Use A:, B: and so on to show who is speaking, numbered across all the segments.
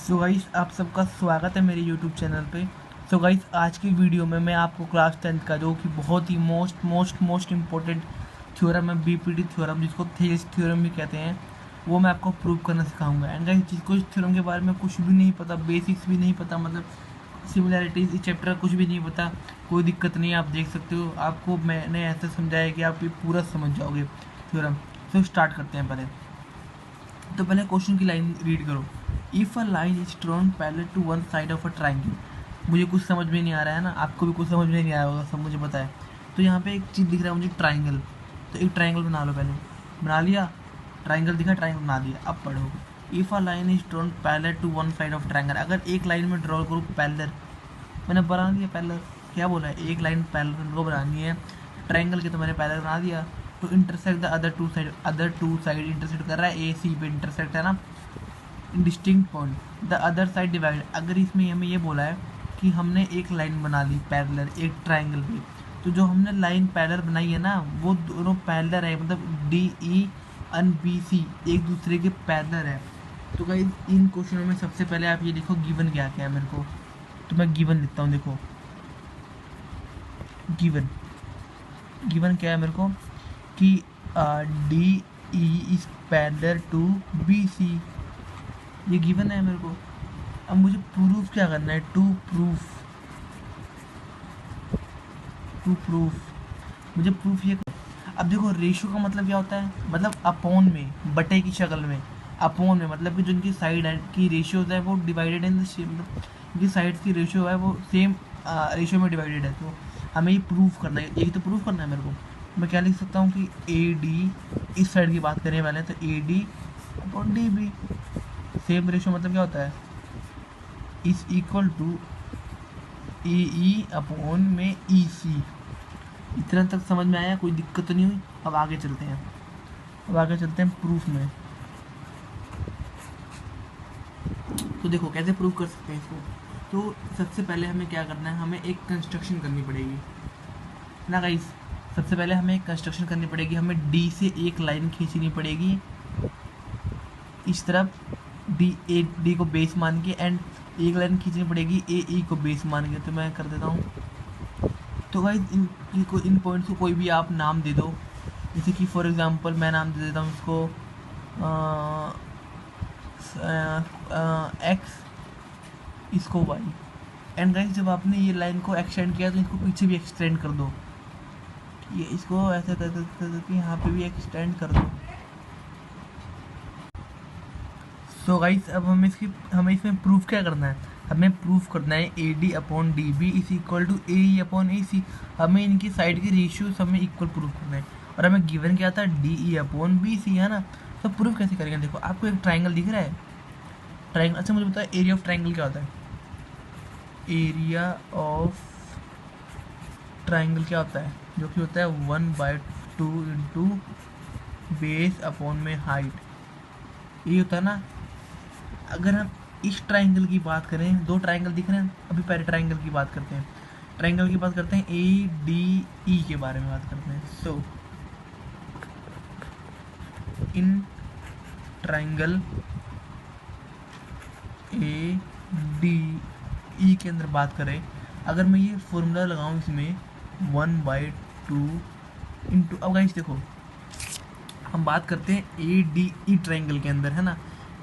A: So guys, आप सबका स्वागत है मेरे यूट्यूब चैनल पे। सो गाइस, आज की वीडियो में मैं आपको क्लास 10th का जो कि बहुत ही मोस्ट इम्पोर्टेंट थ्योरम है, बीपीटी थ्योरम, जिसको थेल्स थ्योरम भी कहते हैं, वो मैं आपको प्रूव करना सिखाऊंगा। एंड गाइस, जिसको इस थ्योरम के बारे में कुछ भी नहीं पता, बेसिक्स भी नहीं पता, मतलब सिमिलैरिटीज इस चैप्टर का कुछ भी नहीं पता, कोई दिक्कत नहीं है, आप देख सकते हो। आपको मैंने ऐसा समझाया कि आप ये पूरा समझ जाओगे थ्योरम। सो स्टार्ट करते हैं। पहले क्वेश्चन की लाइन रीड करो। If a line is drawn parallel to one side of a triangle. मुझे कुछ समझ में नहीं आ रहा है ना, आपको भी कुछ समझ में नहीं आया होगा, सब मुझे पता है। तो यहाँ पे एक चीज़ दिख रहा है मुझे, ट्राइंगल। तो एक ट्राइंगल बना लो, पहले बना लिया, ट्राइंगल दिखा, ट्राइंगल बना दिया। अब पढ़ो, if a line is drawn parallel to one side of triangle. अगर एक लाइन में ड्रॉ करूँ पैरेलल, मैंने बना दिया पैरेलल। क्या बोला है, एक लाइन पैरेलल को बनानी है ट्राइंगल की, तो मैंने पैरेलल बना दिया। तो intersect the other two side intersect कर रहा है, ए सी पे इंटरसेक्ट है ना, distinct point. The other side divide. अगर इसमें हमें ये बोला है कि हमने एक लाइन बना ली पैरेलल एक ट्राइंगल पे, तो जो हमने लाइन पैरेलल बनाई है ना, वो दोनों पैरेलल है, मतलब D E and B C एक दूसरे के पैरेलल है। तो गाइस, इन क्वेश्चनों में सबसे पहले आप ये लिखो गिवन क्या क्या है मेरे को। तो मैं गिवन लिखता हूँ, देखो गिवन गिवन क्या है मेरे को कि D E is parallel to B C, ये गिवन है मेरे को। अब मुझे प्रूफ क्या करना है, टू प्रूफ मुझे प्रूफ ये अब देखो, रेशियो का मतलब क्या होता है, मतलब अपॉन में, बटे की शक्ल में। अपॉन में मतलब कि जो इनकी साइड की रेशियो है वो डिवाइडेड इन द सेम, मतलब इनकी साइड की रेशियो है वो सेम रेशियो में डिवाइडेड है। तो हमें ये प्रूफ करना है, यही तो प्रूफ करना है मेरे को। मैं क्या लिख सकता हूँ कि ए डी, इस साइड की बात करने वाले हैं, तो A D upon D B, same ratio मतलब क्या होता है, is equal to A E upon में ई सी। इतना तक समझ में आया, कोई दिक्कत तो नहीं हुई। अब आगे चलते हैं प्रूफ में। तो देखो कैसे प्रूफ कर सकते हैं इसको। तो सबसे पहले हमें क्या करना है, हमें एक कंस्ट्रक्शन करनी पड़ेगी ना गाइस। सबसे पहले हमें एक कंस्ट्रक्शन करनी पड़ेगी, हमें डी से एक लाइन खींचनी पड़ेगी इस तरफ, डी को बेस मान के, एंड एक लाइन खींचनी पड़ेगी ए ई को बेस मान के। तो मैं कर देता हूँ। तो भाई इन पॉइंट्स को कोई भी आप नाम दे दो, जैसे कि फॉर एग्जांपल मैं नाम दे देता हूँ इसको एक्स, इसको वाई। एंड गाइस, जब आपने ये लाइन को एक्सटेंड किया तो इसको पीछे भी एक्सटेंड कर दो, ये इसको ऐसे करके यहाँ पे भी एक्सटेंड कर दो। तो गाइस, अब हमें इसमें प्रूफ क्या करना है, हमें प्रूफ करना है A D upon D B is equal to A E upon A C. हमें इनकी साइड की रेशियो हमें इक्वल प्रूफ करना है, और हमें गिवन क्या था, D E upon B C, है ना। तो प्रूफ कैसे करेंगे, देखो आपको एक ट्राइंगल दिख रहा है, ट्राइंगल। अच्छा मुझे बताओ, एरिया ऑफ ट्राइंगल क्या होता है, एरिया ऑफ ट्राइंगल क्या होता है, जो कि होता है 1/2 इंटू बेस अपॉन में हाइट, ये होता है ना। अगर हम इस ट्राइंगल की बात करें, दो ट्राइंगल दिख रहे हैं, अभी पहले ट्राइंगल की बात करते हैं, ए डी ई के बारे में बात करते हैं। सो in triangle A D E के अंदर बात करें, अगर मैं ये फॉर्मूला लगाऊं इसमें 1/2 इंटू, अब गाइस देखो हम बात करते हैं ए डी ई ट्राइंगल के अंदर, है ना।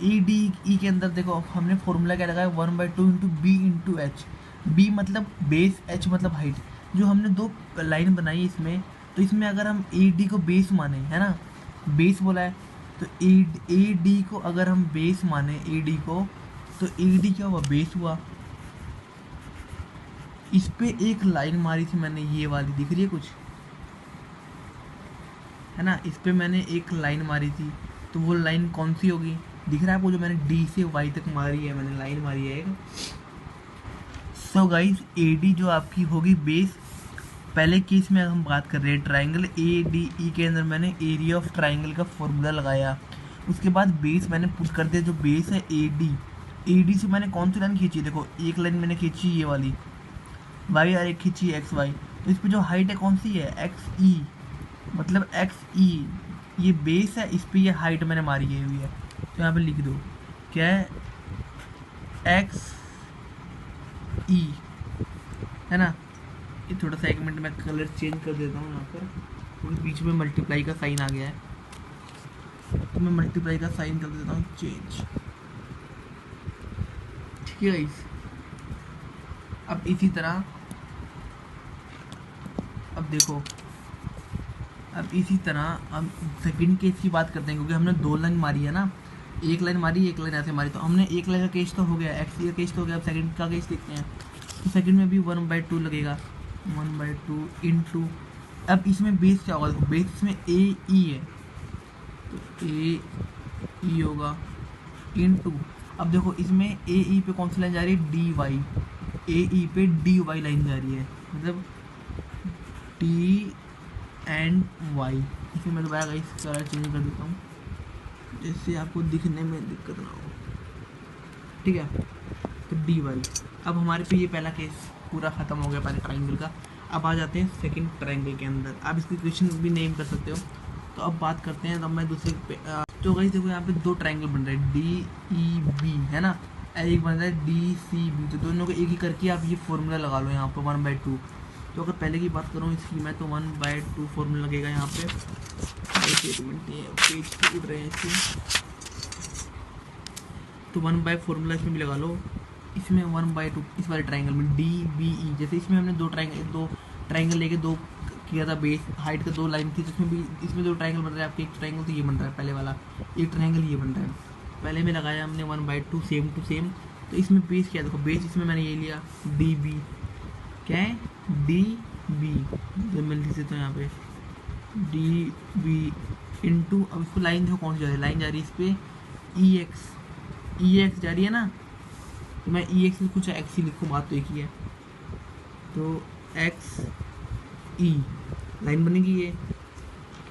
A: ए डी ई के अंदर देखो हमने फॉर्मूला क्या लगाया, 1/2 into B into H. B मतलब बेस, एच मतलब हाइट। जो हमने दो लाइन बनाई इसमें, तो इसमें अगर हम ए डी को बेस माने, है ना, बेस बोला है, तो ए डी को अगर हम बेस माने, ए डी को, तो ए डी क्या हुआ, बेस हुआ। इस पे एक लाइन मारी थी मैंने, ये वाली दिख रही है कुछ, है ना, इस पे मैंने एक लाइन मारी थी, तो वो लाइन कौन सी होगी, दिख रहा है आपको, जो मैंने डी से वाई तक मारी है, मैंने लाइन मारी है एक। सो गाइस, ए डी जो आपकी होगी बेस। पहले केस में हम बात कर रहे हैं ट्राइंगल ए डी ई के अंदर मैंने एरिया ऑफ ट्राइंगल का फॉर्मूला लगाया, उसके बाद बेस मैंने पुट कर दिया, जो बेस है ए डी से मैंने कौन सी लाइन खींची, देखो एक लाइन मैंने खींची ये वाली वाई, और एक खींची एक्स वाई। तो इस पर जो हाइट है कौन सी है, एक्स ई, मतलब एक्स ई, ये बेस है, इस पर ये हाइट मैंने मारी है हुई है। तो यहाँ पे लिख दो क्या है, एक्स ई, है ना। ये थोड़ा सा 1 मिनट में कलर चेंज कर देता हूँ यहाँ पर, क्योंकि बीच में मल्टीप्लाई का साइन आ गया है, तो मैं मल्टीप्लाई का साइन कर देता हूँ चेंज। ठीक है गाइस। अब इसी तरह अब देखो, अब इसी तरह हम सेकंड केस की बात करते हैं, क्योंकि हमने 2 लाइन मारी है ना, एक लाइन मारी एक लाइन ऐसे मारी, तो हमने एक लाइन का केस तो हो गया, एक्स का केस तो हो गया। अब सेकंड का केस देखते हैं, तो सेकंड में भी 1/2 लगेगा, 1/2 इंटू, अब इसमें बेस क्या होगा, देखो बेस इसमें ए ई है, तो ए ई होगा इंटू, अब देखो इसमें ए ई पे कौन सी लाइन जा रही है, डी वाई, ए ई पे डी वाई लाइन जा रही है, मतलब डी एंड वाई। इसमें मैं दोबारा इस कलर चेंज कर देता हूँ, जिससे आपको दिखने में दिक्कत ना हो। ठीक है, तो डी वाई। अब हमारे पे ये पहला केस पूरा ख़त्म हो गया पहले ट्राइंगल का। अब आ जाते हैं सेकंड ट्राइंगल के अंदर, आप इसकी इक्वेशन भी नेम कर सकते हो। तो अब बात करते हैं, तो मैं दूसरे पे तो गाइस देखो यहाँ पे 2 ट्राइंगल बन रहे हैं, डी ई बी, है ना, एक बन रहा है डी सी बी, तो दोनों को एक ही करके आप ये फॉर्मूला लगा लो यहाँ पर 1/2। तो अगर पहले की बात करूँ इसकी मैं, तो 1/2 फॉर्मूला लगेगा यहाँ पे। एक मिनट, ये पेज उड़ रहे हैं इसके, तो 1/2 फॉर्मूला इसमें भी लगा लो। इसमें 1/2 इस वाले ट्राइंगल में डी बी ई, जैसे इसमें हमने 2 ट्राइंगल लेके 2 किया था, बेस हाइट का 2 लाइन थी, तो इसमें भी इसमें 2 ट्राइंगल बन रहा है आपके। एक ट्राइंगल तो ये बन रहा है पहले वाला, एक ट्राइंगल ये बन रहा है। पहले में लगाया हमने 1/2 सेम टू सेम, तो इसमें बेस क्या है, देखो बेस इसमें मैंने ये लिया डी बी, क्या है डी बी, मैं लिख देता हूँ यहाँ पे डी बी इंटू, अब इसको लाइन देखो कौन सी जा रही है, लाइन जा रही है इस पर ई एक्स जा रही है ना, तो मैं ई एक्स कुछ एक्स ही लिखूँ, बात तो एक ही है, तो एक्स ई लाइन बनेगी ये।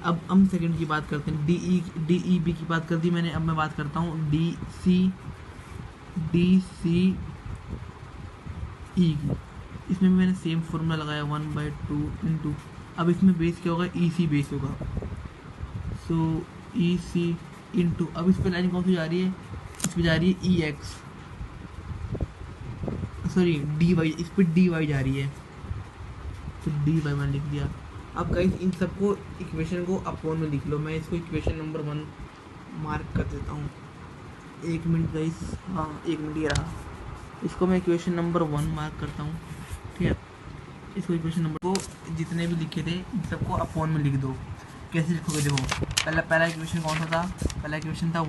A: अब हम सेकंड की बात करते हैं, डी ई बी की बात कर दी मैंने। अब मैं बात करता हूँ डी सी ई की। इसमें भी मैंने सेम फॉर्मूला लगाया 1/2 इंटू, अब इसमें बेस क्या होगा, ई सी बेस होगा, सो ई सी इंटू, अब इस पर लाइन कौन सी जा रही है, इस पर जा रही है ई एक्स, सॉरी डी वाई, इस पर डी वाई जा रही है, तो डी वाई मैंने लिख दिया। अब गाइस इन सबको इक्वेशन को अपॉन में लिख लो, मैं इसको इक्वेशन नंबर 1 मार्क कर देता हूँ। 1 मिनट गाइस, हाँ 1 मिनट ये रहा, इसको मैं इक्वेशन नंबर 1 मार्क करता हूँ। ठीक है, इसको इक्वेशन नंबर को जितने भी लिखे थे इन सबको अपॉन में लिख दो। कैसे लिखोगे, देखो पहला इक्वेशन कौन सा था, पहला इक्वेशन था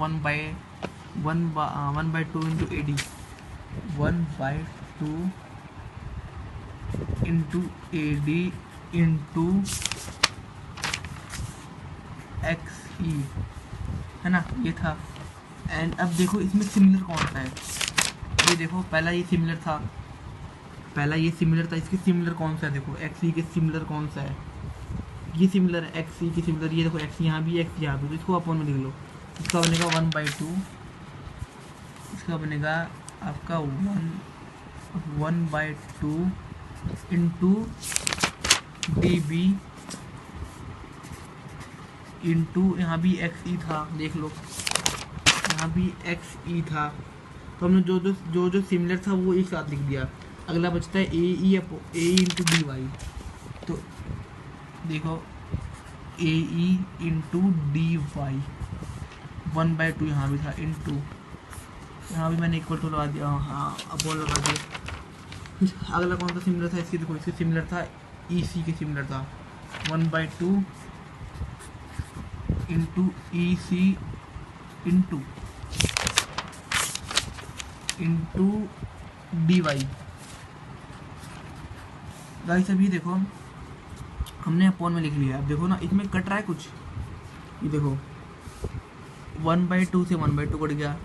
A: 1/2 into A D, 1/2 into A D into X E, है ना, ये था। एंड अब देखो इसमें सिमिलर कौन सा है, ये देखो पहला ये सिमिलर था, इसके सिमिलर कौन सा है, देखो एक्स ई के सिमिलर कौन सा है, ये सिमिलर है एक्स ई के सिमिलर, ये देखो एक्स यहाँ भी एक्स यहाँ भी, तो इसको अपन में लिख लो। इसका बनेगा 1/2, इसका बनेगा आपका 1/2 इंटू डी बी इंटू, यहाँ भी एक्स ई था, देख लो यहाँ भी एक्स ई था, तो हमने जो सिमिलर था वो एक साथ लिख दिया। अगला बचता है ए ई इंटू डी वाई, तो देखो ए ई इंटू डी वाई, 1/2 यहाँ भी था इंटू, यहाँ भी मैंने इक्वल टू लगा दिया, हाँ अपॉन लगा दिया। अगला कौन सा सिमिलर था इसके, देखो इसके सिमिलर था ई सी के सिमिलर था, 1/2 इंटू ई सी इंटू डी वाई। गाइस अभी देखो हमने अपॉन में लिख लिया, अब देखो ना इसमें कट रहा है कुछ, ये देखो 1/2 से 1/2 कट गया,